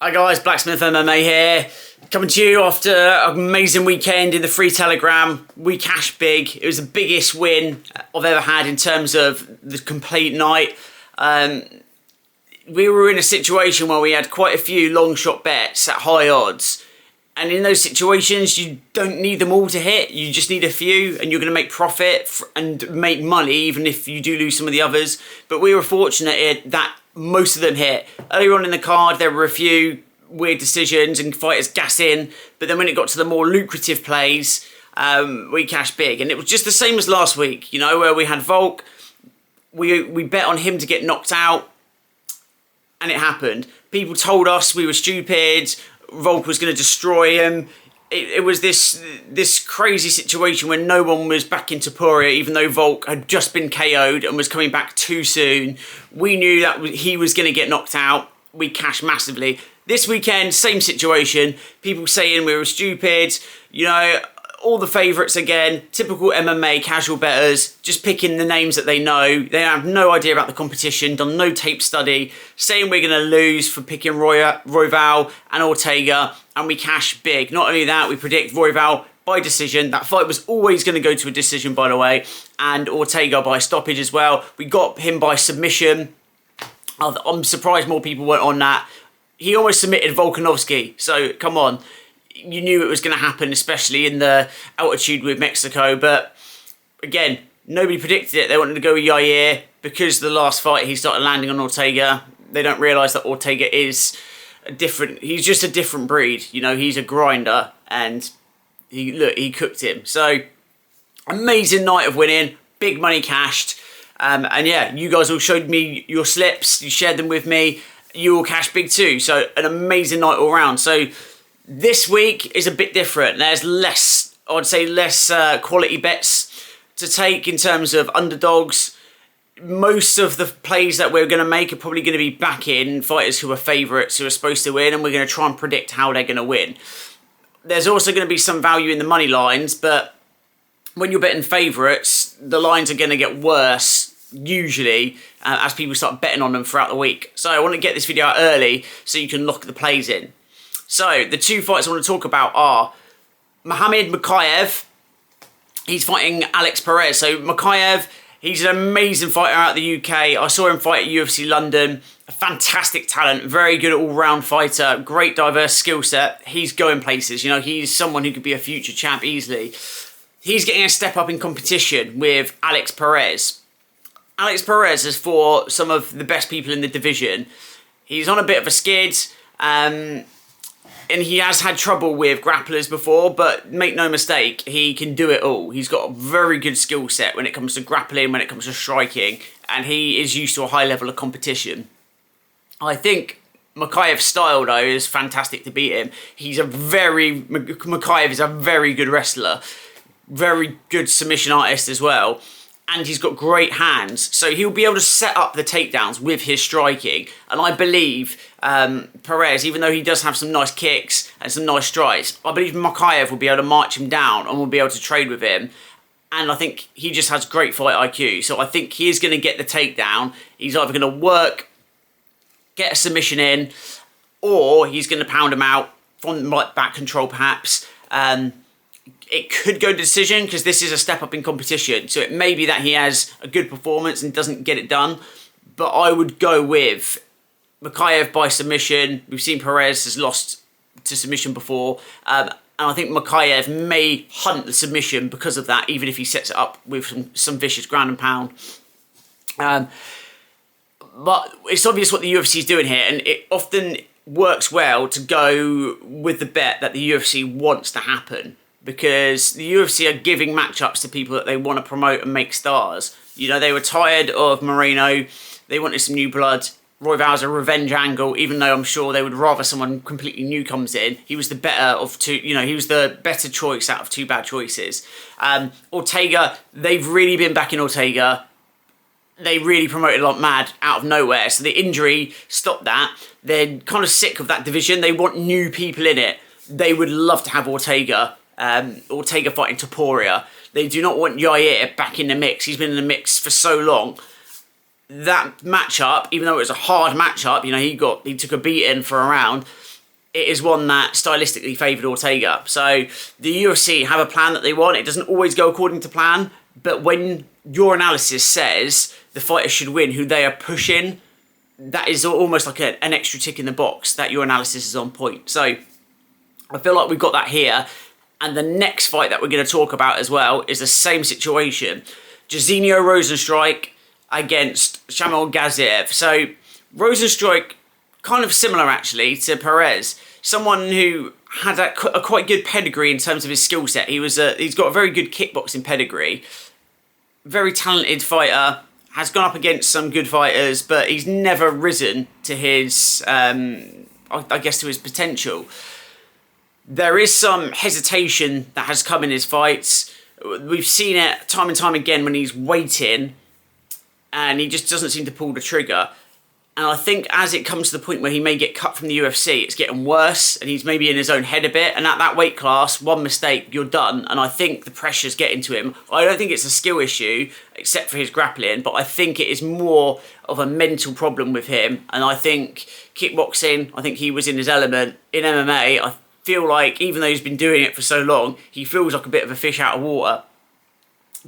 Hi guys, Blacksmith MMA here, coming to you after an amazing weekend in the Free Telegram. We cashed big. It was the biggest win I've ever had in terms of the complete night. We were in a situation where we had quite a few long shot bets at high odds. And in those situations, you don't need them all to hit. You just need a few and you're going to make profit and make money, even if you do lose some of the others. But we were fortunate that most of them hit. Earlier on in the card, there were a few weird decisions and fighters gas in. But then when it got to the more lucrative plays, we cashed big. And it was just the same as last week, you know, where we had Volk. We bet on him to get knocked out. And it happened. People told us we were stupid. Volk was going to destroy him. It was this crazy situation when no one was back in Topuria, even though Volk had just been KO'd and was coming back too soon. We knew that he was going to get knocked out. We cashed massively. This weekend, same situation. People saying we were stupid. You know, all the favourites again. Typical MMA casual bettors, just picking the names that they know. They have no idea about the competition, done no tape study, saying we're going to lose for picking Royval and Ortega, and we cash big. Not only that, we predict Royval by decision. That fight was always going to go to a decision, by the way, and Ortega by stoppage as well. We got him by submission. I'm surprised more people weren't on that. He almost submitted Volkanovski, so come on. You knew it was going to happen, especially in the altitude with Mexico. But again, nobody predicted it. They wanted to go with Yair because the last fight he started landing on Ortega. They don't realise that Ortega is he's just a different breed. You know, he's a grinder and he cooked him. So amazing night of winning, big money cashed. And yeah, you guys all showed me your slips. You shared them with me. You all cashed big too. So an amazing night all round. So this week is a bit different. There's less quality bets to take in terms of underdogs. Most of the plays that we're going to make are probably going to be back in fighters who are favourites, who are supposed to win, and we're going to try and predict how they're going to win. There's also going to be some value in the money lines, but when you're betting favourites, the lines are going to get worse, usually, as people start betting on them throughout the week. So I want to get this video out early so you can lock the plays in. So, the two fights I want to talk about are Mokaev. He's fighting Alex Perez. So, Mokaev, he's an amazing fighter out of the UK. I saw him fight at UFC London. A fantastic talent, very good all-round fighter, great diverse skill set. He's going places. You know, he's someone who could be a future champ easily. He's getting a step up in competition with Alex Perez. Alex Perez is for some of the best people in the division. He's on a bit of a skid. And he has had trouble with grapplers before, but make no mistake, he can do it all. He's got a very good skill set when it comes to grappling, when it comes to striking, and he is used to a high level of competition. I think Mokaev's style, though, is fantastic to beat him. Mokaev is a very good wrestler, very good submission artist as well. And he's got great hands, so he'll be able to set up the takedowns with his striking. And I believe Perez, even though he does have some nice kicks and some nice strikes, I believe Mokaev will be able to march him down and will be able to trade with him. And I think he just has great fight IQ, so I think he is going to get the takedown. He's either going to work, get a submission in, or he's going to pound him out from back control perhaps. It could go to decision because this is a step up in competition. So it may be that he has a good performance and doesn't get it done. But I would go with Mokaev by submission. We've seen Perez has lost to submission before. And I think Mokaev may hunt the submission because of that, even if he sets it up with some vicious ground and pound. But it's obvious what the UFC is doing here. And it often works well to go with the bet that the UFC wants to happen. Because the UFC are giving matchups to people that they want to promote and make stars. You know, they were tired of Moreno. They wanted some new blood. Royval's a revenge angle, even though I'm sure they would rather someone completely new comes in. He was the better of two, you know, he was the better choice out of two bad choices. Ortega, they've really been backing Ortega. They really promoted like mad out of nowhere. So the injury stopped that. They're kind of sick of that division. They want new people in it. They would love to have Ortega fighting Topuria. They do not want Yair back in the mix. He's been in the mix for so long. that matchup, even though it was a hard matchup, you know, he took a beating for a round. It is one that stylistically favoured Ortega. So the UFC have a plan that they want. It doesn't always go according to plan, but when your analysis says the fighter should win who they are pushing, that is almost like an extra tick in the box that your analysis is on point. So I feel like we've got that here. And the next fight that we're going to talk about as well is the same situation. Jairzinho Rozenstruik against Shamil Gaziev. So Rozenstruik, kind of similar actually to Perez. Someone who had a quite good pedigree in terms of his skill set. He's got a very good kickboxing pedigree. Very talented fighter. Has gone up against some good fighters, but he's never risen to his, I guess, to his potential. There is some hesitation that has come in his fights. We've seen it time and time again when he's waiting and he just doesn't seem to pull the trigger. And I think as it comes to the point where he may get cut from the UFC, it's getting worse and he's maybe in his own head a bit. And at that weight class, one mistake, you're done. And I think the pressure's getting to him. I don't think it's a skill issue, except for his grappling, but I think it is more of a mental problem with him. And I think kickboxing, I think he was in his element. In MMA, I feel like even though he's been doing it for so long, he feels like a bit of a fish out of water.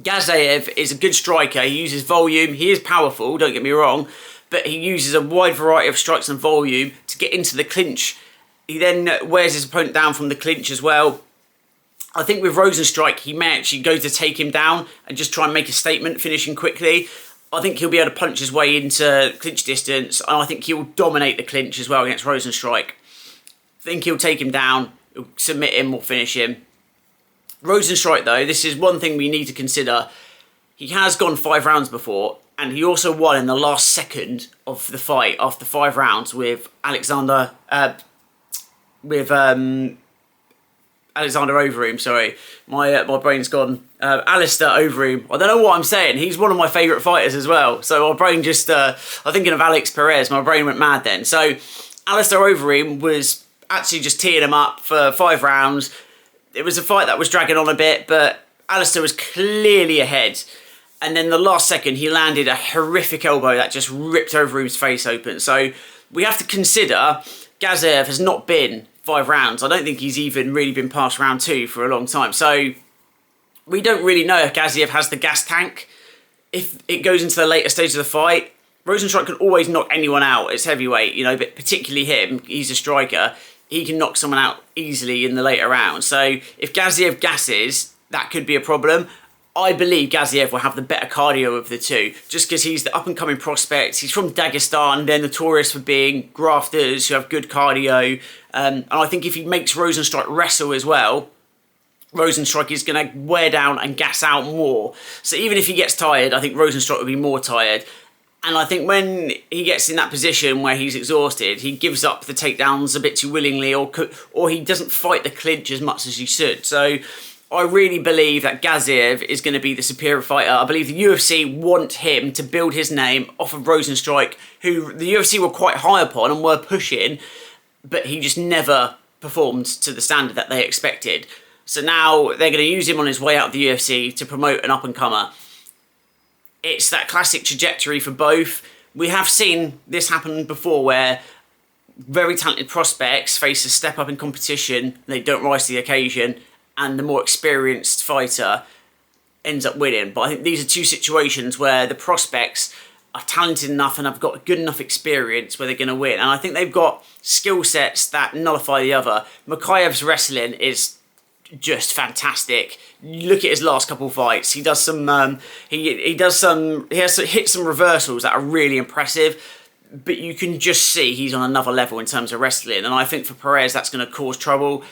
Gaziev is a good striker. He uses volume. He is powerful, don't get me wrong, but he uses a wide variety of strikes and volume to get into the clinch. He then wears his opponent down from the clinch as well. I think with Rozenstruik, he may actually go to take him down and just try and make a statement, finishing quickly. I think he'll be able to punch his way into clinch distance, and I think he'll dominate the clinch as well against Rozenstruik. I think he'll take him down, he'll submit him or finish him. Rozenstruik, though, this is one thing we need to consider. He has gone 5 rounds before, and he also won in the last second of the fight after 5 rounds with Alexander Overeem. Sorry, my brain's gone. Alistair Overeem. I don't know what I'm saying. He's one of my favourite fighters as well. So my brain just, I'm thinking of Alex Perez. My brain went mad then. So Alistair Overeem was actually just teeing him up for 5 rounds. It was a fight that was dragging on a bit, but Alistair was clearly ahead. And then the last second, he landed a horrific elbow that just ripped Overeem's face open. So we have to consider Gaziev has not been 5 rounds. I don't think he's even really been past round 2 for a long time. So we don't really know if Gaziev has the gas tank. If it goes into the later stage of the fight, Rozenstruik can always knock anyone out. It's heavyweight, you know, but particularly him. He's a striker. He can knock someone out easily in the later rounds. So if Gaziev gasses, that could be a problem. I believe Gaziev will have the better cardio of the two, just because he's the up-and-coming prospect. He's from Dagestan. They're notorious for being grafters who have good cardio. And I think if he makes Rozenstruik wrestle as well, Rozenstruik is going to wear down and gas out more. So even if he gets tired, I think Rozenstruik will be more tired. And I think when he gets in that position where he's exhausted, he gives up the takedowns a bit too willingly, or he doesn't fight the clinch as much as he should. So I really believe that Gaziev is going to be the superior fighter. I believe the UFC want him to build his name off of Rozenstruik, who the UFC were quite high upon and were pushing, but he just never performed to the standard that they expected. So now they're going to use him on his way out of the UFC to promote an up-and-comer. It's that classic trajectory for both. We have seen this happen before where very talented prospects face a step up in competition, they don't rise to the occasion, and the more experienced fighter ends up winning. But I think these are two situations where the prospects are talented enough and have got good enough experience where they're going to win. And I think they've got skill sets that nullify the other. Mokaev's wrestling is just fantastic. You look at his last couple of fights. He does some. He has hit some reversals that are really impressive. But you can just see he's on another level in terms of wrestling. And I think for Perez that's going to cause trouble.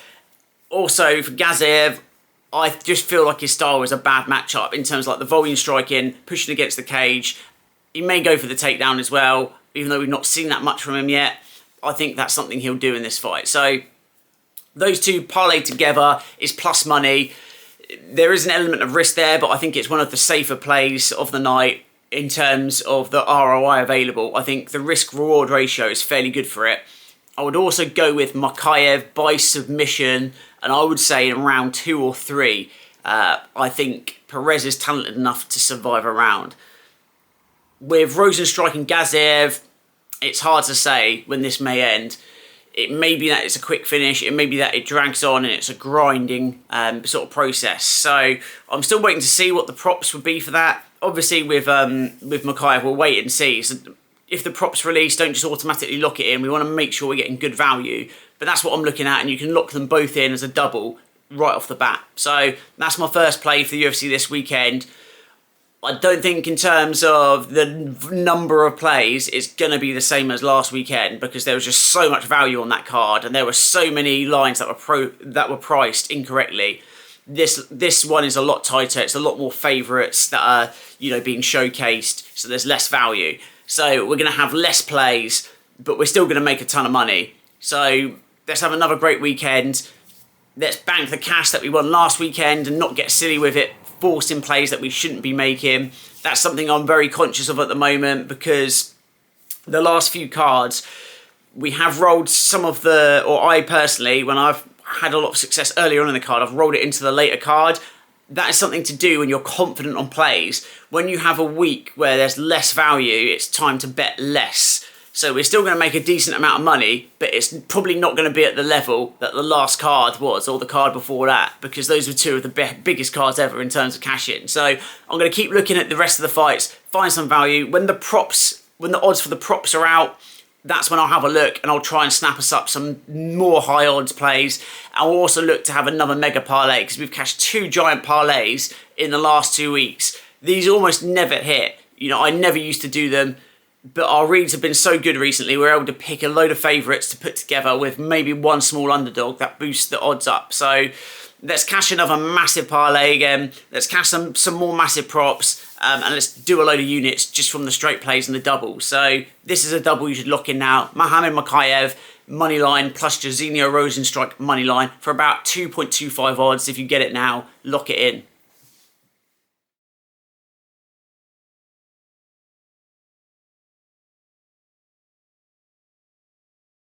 Also, for Gaziev, I just feel like his style is a bad matchup in terms of like the volume striking, pushing against the cage. He may go for the takedown as well, even though we've not seen that much from him yet. I think that's something he'll do in this fight. So those two parlayed together is plus money. There is an element of risk there, but I think it's one of the safer plays of the night in terms of the ROI available. I think the risk-reward ratio is fairly good for it. I would also go with Mokaev by submission, and I would say in round 2 or 3, I think Perez is talented enough to survive a round. With Rozenstruik and Gaziev, it's hard to say when this may end. It may be that it's a quick finish. It may be that it drags on and it's a grinding sort of process. So I'm still waiting to see what the props would be for that. Obviously, with Mokaev, we'll wait and see. So if the props release, don't just automatically lock it in. We want to make sure we're getting good value. But that's what I'm looking at, and you can lock them both in as a double right off the bat. So that's my first play for the UFC this weekend. I don't think in terms of the number of plays it's going to be the same as last weekend, because there was just so much value on that card and there were so many lines that were priced incorrectly. This one is a lot tighter. It's a lot more favourites that are, you know, being showcased, so there's less value. So we're going to have less plays, but we're still going to make a ton of money. So let's have another great weekend. Let's bank the cash that we won last weekend and not get silly with it, forcing plays that we shouldn't be making. That's something I'm very conscious of at the moment, because the last few cards, we have rolled some of the, or I personally, when I've had a lot of success earlier on in the card, I've rolled it into the later card. That is something to do when you're confident on plays. When you have a week where there's less value, it's time to bet less. So we're still going to make a decent amount of money, but it's probably not going to be at the level that the last card was, or the card before that, because those were two of the biggest cards ever in terms of cash in. So I'm going to keep looking at the rest of the fights, find some value. When the odds for the props are out, that's when I'll have a look and I'll try and snap us up some more high odds plays. I'll also look to have another mega parlay, because we've cashed 2 giant parlays in the last 2 weeks. These almost never hit. You know, I never used to do them, but our reads have been so good recently, we're able to pick a load of favourites to put together with maybe one small underdog that boosts the odds up. So let's cash another massive parlay again. Let's cash some more massive props, and let's do a load of units just from the straight plays and the doubles. So this is a double you should lock in now. Mokaev money line plus Jairzinho Rozenstruik money line for about 2.25 odds. If you get it now, lock it in.